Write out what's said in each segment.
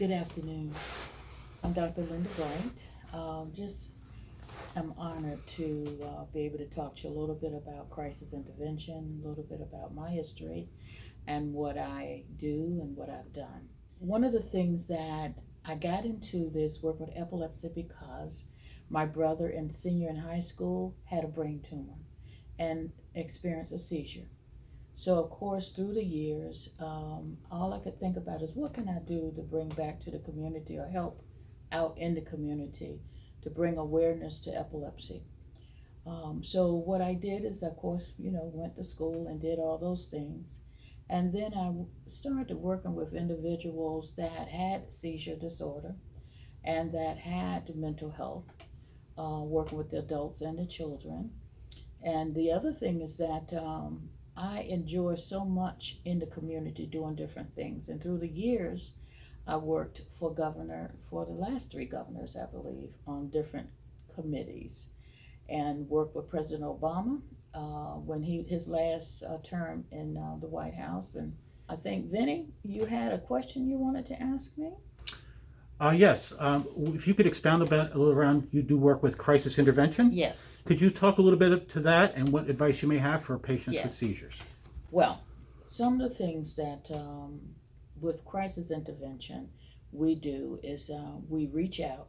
Good afternoon. I'm Dr. Linda Bright. Just I'm honored to be able to talk to you a little bit about crisis intervention, a little bit about my history and what I do and what I've done. One of the things that I got into this work with epilepsy because my brother in senior in high school had a brain tumor and experienced a seizure. So, of course, through the years, all I could think about is what can I do to bring back to the community or help out in the community to bring awareness to epilepsy. So, what I did is, of course, went to school and did all those things. And then I started working with individuals that had seizure disorder and that had mental health, working with the adults and the children. And the other thing is that I enjoy so much in the community doing different things. And through the years, I worked for governor, for the last three governors, I believe, on different committees and worked with President Obama when his last term in the White House. And I think, Vinny, you had a question you wanted to ask me? Yes. If you could expound a little around, you do work with crisis intervention. Yes. Could you talk a little bit to that and what advice you may have for patients with Yes. seizures? Well, some of the things that with crisis intervention we do is we reach out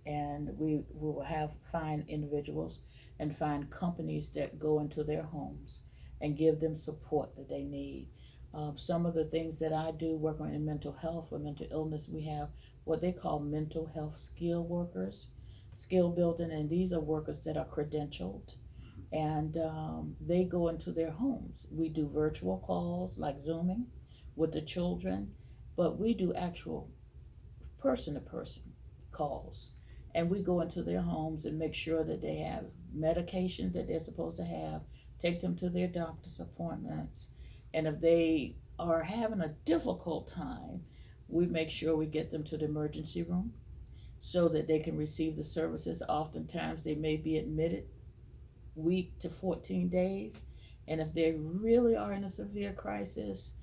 and we will find individuals and find companies that go into their homes and give them support that they need. Some of the things that I do working in mental health or mental illness, we have what they call mental health skill workers, skill building, and these are workers that are credentialed and they go into their homes. We do virtual calls like Zooming with the children, but we do actual person to person calls. And we go into their homes and make sure that they have medication that they're supposed to have, take them to their doctor's appointments. And if they are having a difficult time, we make sure we get them to the emergency room so that they can receive the services. Oftentimes they may be admitted week to 14 days. And if they really are in a severe crisis,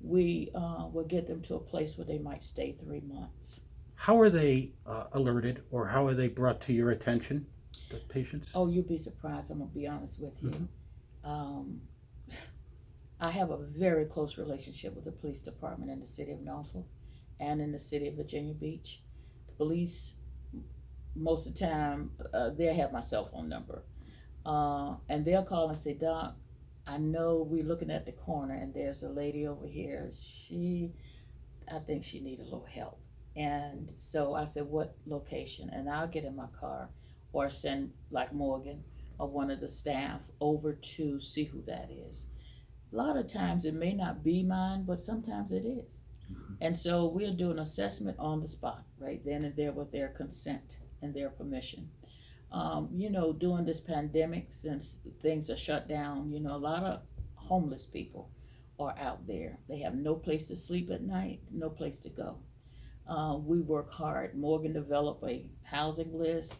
we will get them to a place where they might stay 3 months. How are they alerted or how are they brought to your attention, the patients? Oh, you'd be surprised. I'm going to be honest with you. Um, I have a very close relationship with the police department in the city of Norfolk and in the city of Virginia Beach. The police, most of the time, they'll have my cell phone number. And they'll call and say, Doc, I know we're looking at the corner and there's a lady over here. I think she need a little help. And so I said, what location? And I'll get in my car or send like Morgan or one of the staff over to see who that is. A lot of times it may not be mine, but sometimes it is. And so we'll do an assessment on the spot, right then and there with their consent and their permission. During this pandemic, since things are shut down, a lot of homeless people are out there. They have no place to sleep at night, no place to go. We work hard. Morgan developed a housing list.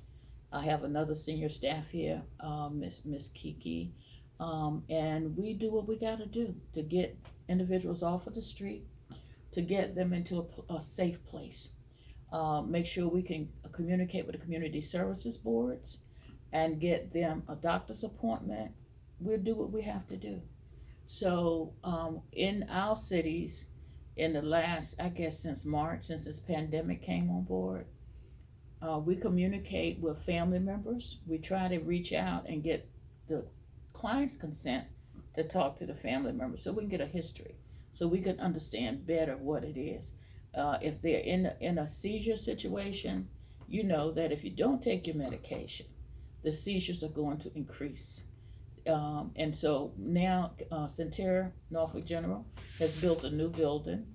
I have another senior staff here, Miss Kiki, and we do what we got to do to get individuals off of the street, to get them into a safe place. Make sure we can communicate with the community services boards and get them a doctor's appointment. We'll do what we have to do. So in our cities, in the last, I guess since March, since this pandemic came on board, we communicate with family members. We try to reach out and get the client's consent to talk to the family members so we can get a history, so we can understand better what it is. If they're in a seizure situation, you know that if you don't take your medication, the seizures are going to increase. And so now Centera Norfolk General has built a new building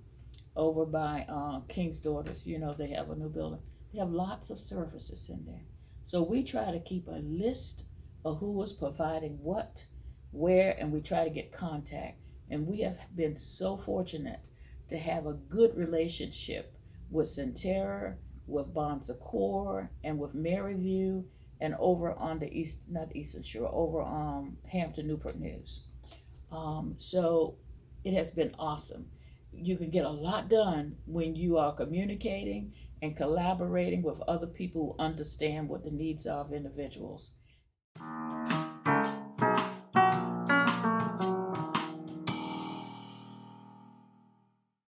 over by King's Daughters. They have a new building. They have lots of services in there. So we try to keep a list of who is providing what, where, and we try to get contact. And we have been so fortunate to have a good relationship with Centera, with Bon Secours, and with Maryview, and over on the not Eastern Shore, over on Hampton Newport News. So it has been awesome. you can get a lot done when you are communicating and collaborating with other people who understand what the needs are of individuals.